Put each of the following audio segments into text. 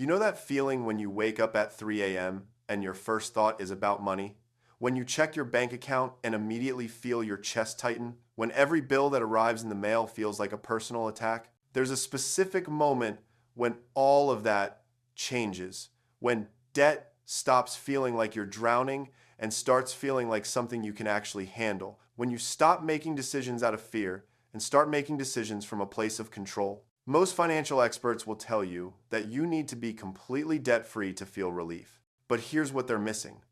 You know that feeling when you wake up at 3 a.m. and your first thought is about money? When you check your bank account and immediately feel your chest tighten? When every bill that arrives in the mail feels like a personal attack? There's a specific moment when all of that changes. When debt stops feeling like you're drowning and starts feeling like something you can actually handle. When you stop making decisions out of fear and start making decisions from a place of control. Most financial experts will tell you that you need to be completely debt-free to feel relief. But here's what they're missing.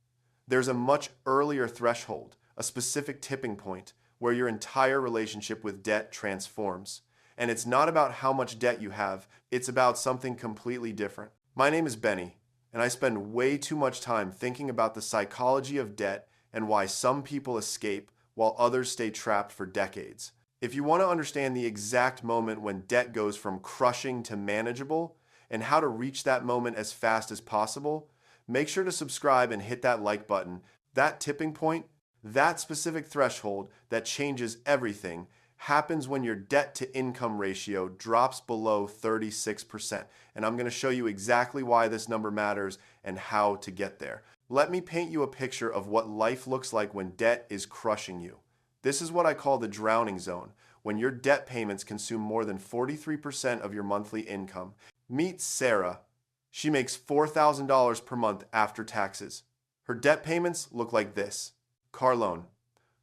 There's a much earlier threshold, a specific tipping point, where your entire relationship with debt transforms. And it's not about how much debt you have, it's about something completely different. My name is Benny, and I spend way too much time thinking about the psychology of debt and why some people escape while others stay trapped for decades. If you want to understand the exact moment when debt goes from crushing to manageable and how to reach that moment as fast as possible, make sure to subscribe and hit that like button. That tipping point, that specific threshold that changes everything, happens when your debt to income ratio drops below 36%. And I'm going to show you exactly why this number matters and how to get there. Let me paint you a picture of what life looks like when debt is crushing you. This is what I call the drowning zone, when your debt payments consume more than 43% of your monthly income. Meet Sarah. She makes $4,000 per month after taxes. Her debt payments look like this. Car loan,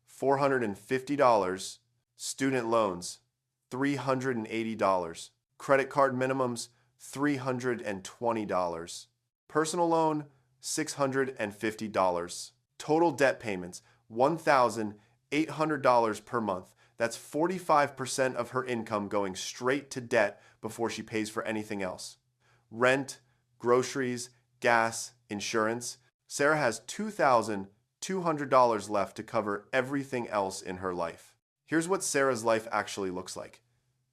$450. Student loans, $380. Credit card minimums, $320. Personal loan, $650. Total debt payments, $1,800 per month. That's 45% of her income going straight to debt before she pays for anything else. Rent, groceries, gas, insurance. Sarah has $2,200 left to cover everything else in her life. Here's what Sarah's life actually looks like.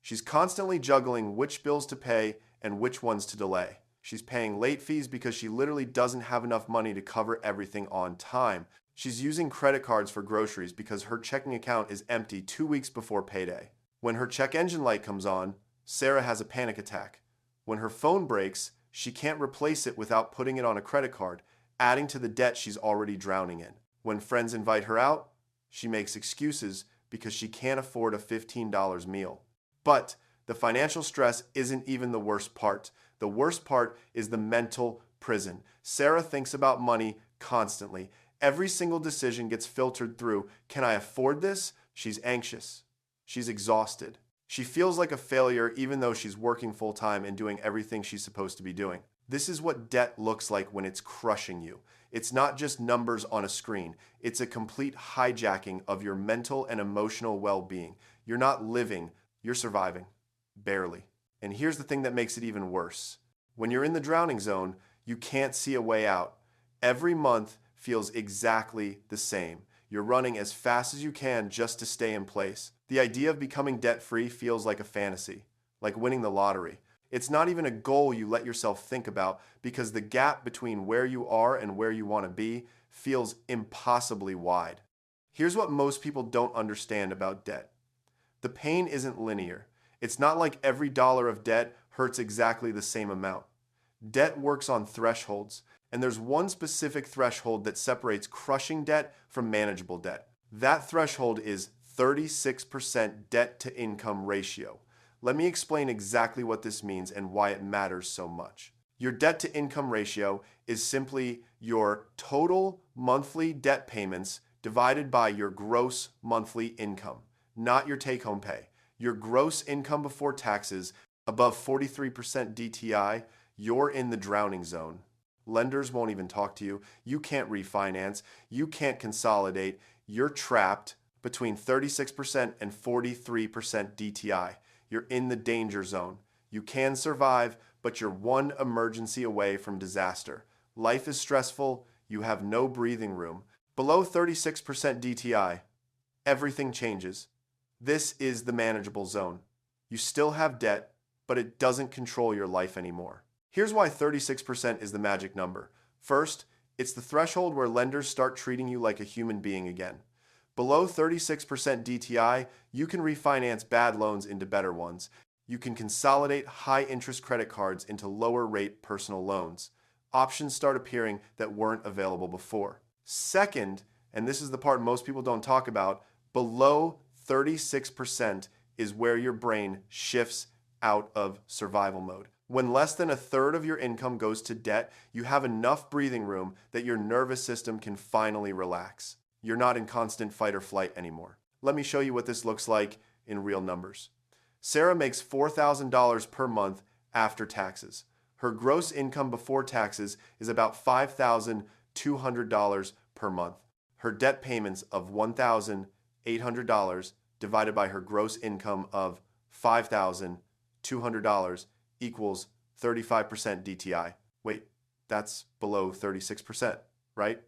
She's constantly juggling which bills to pay and which ones to delay. She's paying late fees because she literally doesn't have enough money to cover everything on time. She's using credit cards for groceries because her checking account is empty 2 weeks before payday. When her check engine light comes on, Sarah has a panic attack. When her phone breaks, she can't replace it without putting it on a credit card, adding to the debt she's already drowning in. When friends invite her out, she makes excuses because she can't afford a $15 meal. But the financial stress isn't even the worst part. The worst part is the mental prison. Sarah thinks about money constantly. Every single decision gets filtered through, can I afford this? She's anxious. She's exhausted. She feels like a failure even though she's working full-time and doing everything she's supposed to be doing. This is what debt looks like when it's crushing you. It's not just numbers on a screen. It's a complete hijacking of your mental and emotional well-being. You're not living, you're surviving. Barely. And here's the thing that makes it even worse. When you're in the drowning zone, you can't see a way out. Every month feels exactly the same. You're running as fast as you can just to stay in place. The idea of becoming debt-free feels like a fantasy, like winning the lottery. It's not even a goal you let yourself think about because the gap between where you are and where you want to be feels impossibly wide. Here's what most people don't understand about debt. The pain isn't linear. It's not like every dollar of debt hurts exactly the same amount. Debt works on thresholds, and there's one specific threshold that separates crushing debt from manageable debt. That threshold is 36% debt to income ratio. Let me explain exactly what this means and why it matters so much. Your debt to income ratio is simply your total monthly debt payments divided by your gross monthly income, not your take-home pay. Your gross income before taxes above 43% DTI, you're in the drowning zone. Lenders won't even talk to you. You can't refinance. You can't consolidate. You're trapped between 36% and 43% DTI. You're in the danger zone. You can survive, but you're one emergency away from disaster. Life is stressful. You have no breathing room. Below 36% DTI, everything changes. This is the manageable zone. You still have debt, but it doesn't control your life anymore. Here's why 36% is the magic number. First, it's the threshold where lenders start treating you like a human being again. Below 36% DTI, you can refinance bad loans into better ones. You can consolidate high-interest credit cards into lower-rate personal loans. Options start appearing that weren't available before. Second, and this is the part most people don't talk about, below 36% is where your brain shifts out of survival mode. When less than a third of your income goes to debt, you have enough breathing room that your nervous system can finally relax. You're not in constant fight or flight anymore. Let me show you what this looks like in real numbers. Sarah makes $4,000 per month after taxes. Her gross income before taxes is about $5,200 per month. Her debt payments of $1,800 divided by her gross income of $5,200 equals 35% DTI. Wait, that's below 36%, right?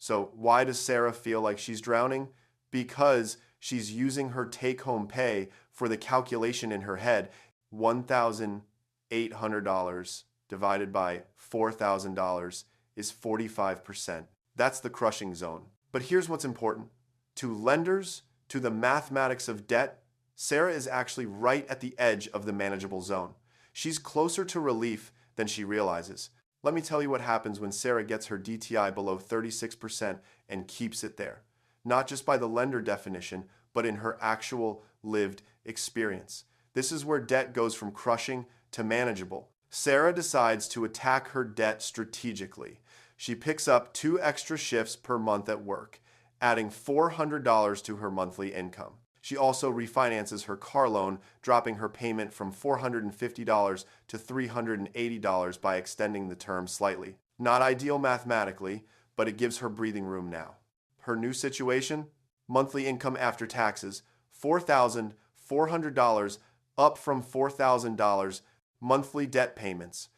So why does Sarah feel like she's drowning? Because she's using her take-home pay for the calculation in her head. $1,800 divided by $4,000 is 45%. That's the crushing zone. But here's what's important. To lenders, to the mathematics of debt, Sarah is actually right at the edge of the manageable zone. She's closer to relief than she realizes. Let me tell you what happens when Sarah gets her DTI below 36% and keeps it there. Not just by the lender definition, but in her actual lived experience. This is where debt goes from crushing to manageable. Sarah decides to attack her debt strategically. She picks up 2 extra shifts per month at work, adding $400 to her monthly income. She also refinances her car loan, dropping her payment from $450 to $380 by extending the term slightly. Not ideal mathematically, but it gives her breathing room now. Her new situation? Monthly income after taxes, $4,400, up from $4,000. Monthly debt payments,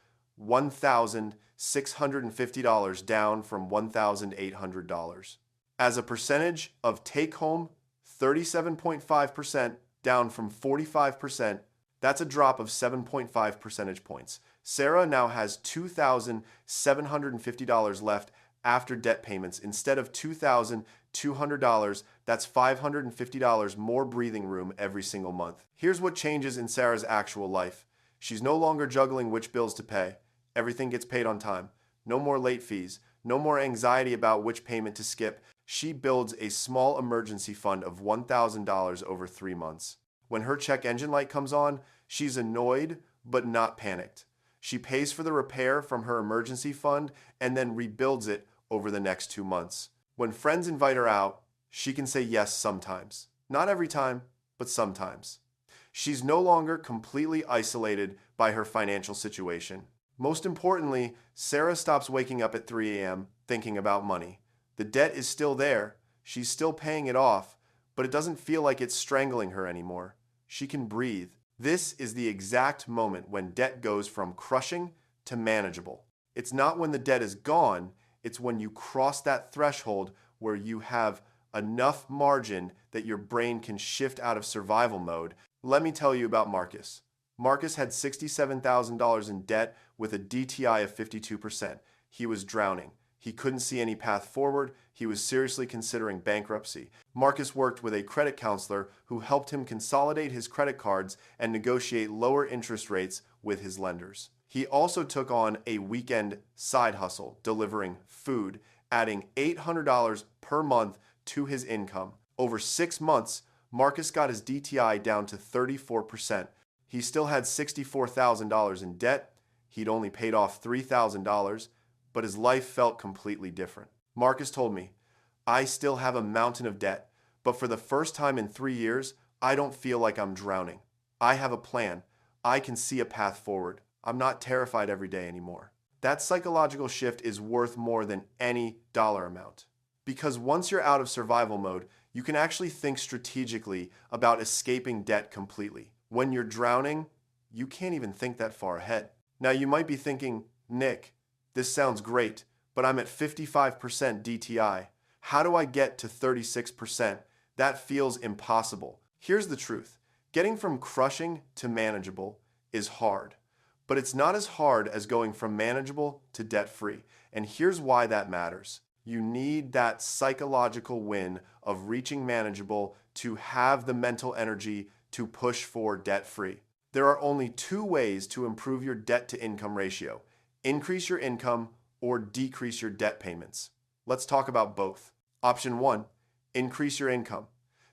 $1,650, down from $1,800. As a percentage of take-home, 37.5%, down from 45%. That's a drop of 7.5 percentage points. Sarah now has $2,750 left after debt payments instead of $2,200. That's $550 more breathing room every single month. Here's what changes in Sarah's actual life. She's no longer juggling which bills to pay. Everything gets paid on time. No more late fees. No more anxiety about which payment to skip. She builds a small emergency fund of $1,000 over 3 months. When her check engine light comes on, she's annoyed but not panicked. She pays for the repair from her emergency fund and then rebuilds it over the next 2 months. When friends invite her out, she can say yes sometimes. Not every time, but sometimes. She's no longer completely isolated by her financial situation. Most importantly, Sarah stops waking up at 3 a.m. thinking about money. The debt is still there. She's still paying it off, but it doesn't feel like it's strangling her anymore. She can breathe. This is the exact moment when debt goes from crushing to manageable. It's not when the debt is gone, it's when you cross that threshold where you have enough margin that your brain can shift out of survival mode. Let me tell you about Marcus. Marcus had $67,000 in debt with a DTI of 52%. He was drowning. He couldn't see any path forward. He was seriously considering bankruptcy. Marcus worked with a credit counselor who helped him consolidate his credit cards and negotiate lower interest rates with his lenders. He also took on a weekend side hustle, delivering food, adding $800 per month to his income. Over 6 months, Marcus got his DTI down to 34%. He still had $64,000 in debt. He'd only paid off $3,000, but his life felt completely different. Marcus told me, "I still have a mountain of debt, but for the first time in 3 years, I don't feel like I'm drowning. I have a plan. I can see a path forward. I'm not terrified every day anymore." That psychological shift is worth more than any dollar amount. Because once you're out of survival mode, you can actually think strategically about escaping debt completely. When you're drowning, you can't even think that far ahead. Now you might be thinking, "Nick, this sounds great, but I'm at 55% DTI. How do I get to 36%? That feels impossible." Here's the truth. Getting from crushing to manageable is hard, but it's not as hard as going from manageable to debt-free. And here's why that matters. You need that psychological win of reaching manageable to have the mental energy to push for debt-free. There are only two ways to improve your debt to income ratio: increase your income or decrease your debt payments. Let's talk about both. Option 1, increase your income.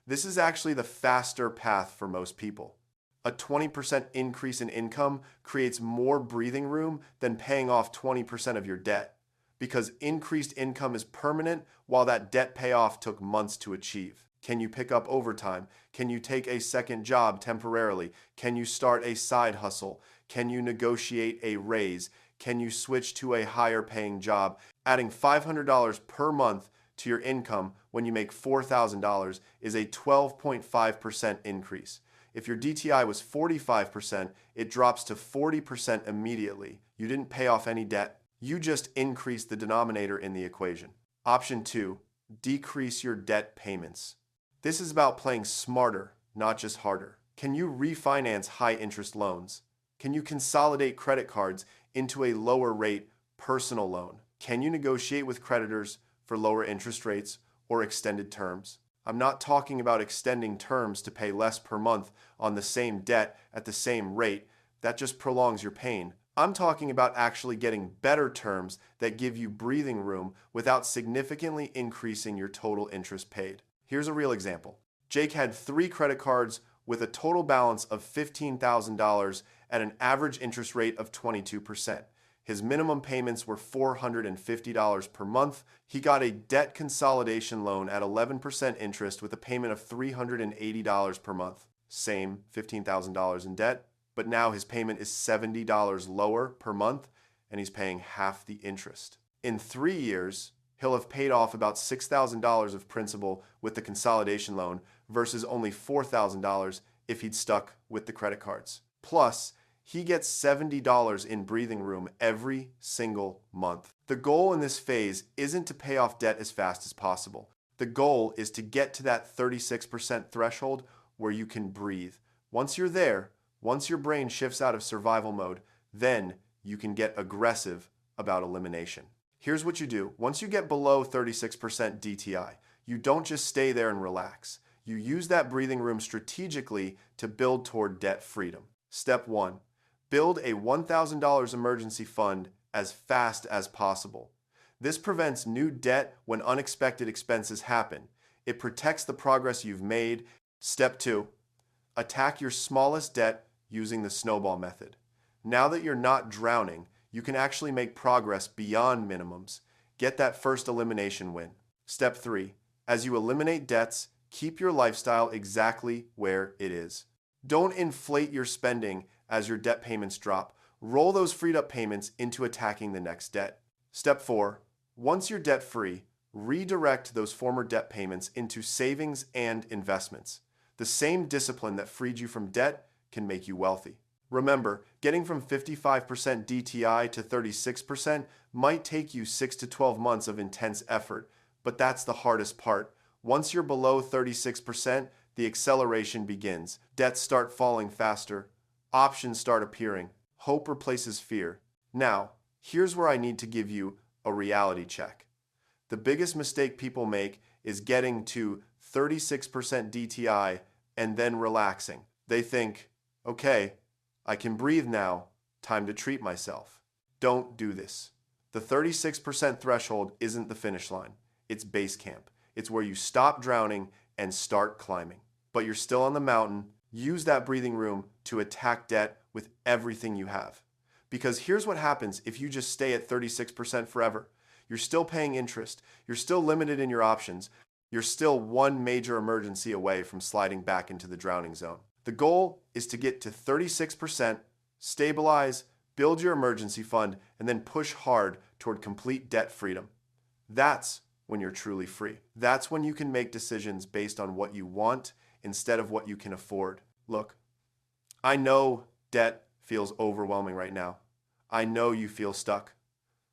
This is actually the faster path for most people. A 20% increase in income creates more breathing room than paying off 20% of your debt, because increased income is permanent while that debt payoff took months to achieve. Can you pick up overtime? Can you take a second job temporarily? Can you start a side hustle? Can you negotiate a raise? Can you switch to a higher paying job? Adding $500 per month to your income when you make $4,000 is a 12.5% increase. If your DTI was 45%, it drops to 40% immediately. You didn't pay off any debt. You just increased the denominator in the equation. Option 2, decrease your debt payments. This is about playing smarter, not just harder. Can you refinance high-interest loans? Can you consolidate credit cards into a lower-rate personal loan? Can you negotiate with creditors for lower interest rates or extended terms? I'm not talking about extending terms to pay less per month on the same debt at the same rate. That just prolongs your pain. I'm talking about actually getting better terms that give you breathing room without significantly increasing your total interest paid. Here's a real example. Jake had 3 credit cards with a total balance of $15,000 at an average interest rate of 22%. His minimum payments were $450 per month. He got a debt consolidation loan at 11% interest with a payment of $380 per month. Same $15,000 in debt, but now his payment is $70 lower per month and he's paying half the interest. In 3 years, he'll have paid off about $6,000 of principal with the consolidation loan versus only $4,000 if he'd stuck with the credit cards. Plus, he gets $70 in breathing room every single month. The goal in this phase isn't to pay off debt as fast as possible. The goal is to get to that 36% threshold where you can breathe. Once you're there, once your brain shifts out of survival mode, then you can get aggressive about elimination. Here's what you do. Once you get below 36% DTI, you don't just stay there and relax. You use that breathing room strategically to build toward debt freedom. Step 1, build a $1,000 emergency fund as fast as possible. This prevents new debt when unexpected expenses happen. It protects the progress you've made. Step 2, attack your smallest debt using the snowball method. Now that you're not drowning, you can actually make progress beyond minimums. Get that first elimination win. Step 3, as you eliminate debts, keep your lifestyle exactly where it is. Don't inflate your spending as your debt payments drop. Roll those freed up payments into attacking the next debt. Step 4, once you're debt free, redirect those former debt payments into savings and investments. The same discipline that freed you from debt can make you wealthy. Remember, getting from 55% DTI to 36% might take you 6 to 12 months of intense effort, but that's the hardest part. Once you're below 36%, the acceleration begins. Debts start falling faster. Options start appearing. Hope replaces fear. Now, here's where I need to give you a reality check. The biggest mistake people make is getting to 36% DTI and then relaxing. They think, okay, I can breathe now, time to treat myself. Don't do this. The 36% threshold isn't the finish line. It's base camp. It's where you stop drowning and start climbing. But you're still on the mountain. Use that breathing room to attack debt with everything you have. Because here's what happens if you just stay at 36% forever. You're still paying interest. You're still limited in your options. You're still one major emergency away from sliding back into the drowning zone. The goal is to get to 36%, stabilize, build your emergency fund, and then push hard toward complete debt freedom. That's when you're truly free. That's when you can make decisions based on what you want instead of what you can afford. Look, I know debt feels overwhelming right now. I know you feel stuck.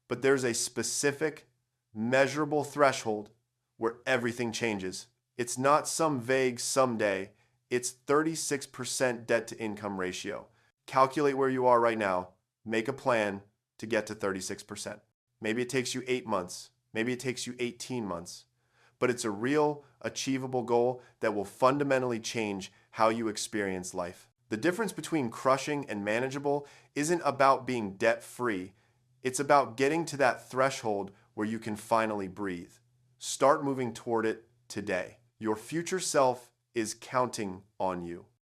But there's a specific, measurable threshold where everything changes. It's not some vague someday. It's 36% debt to income ratio. Calculate where you are right now. Make a plan to get to 36%. Maybe it takes you 8 months. Maybe it takes you 18 months. But it's a real, achievable goal that will fundamentally change how you experience life. The difference between crushing and manageable isn't about being debt-free. It's about getting to that threshold where you can finally breathe. Start moving toward it today. Your future self is counting on you.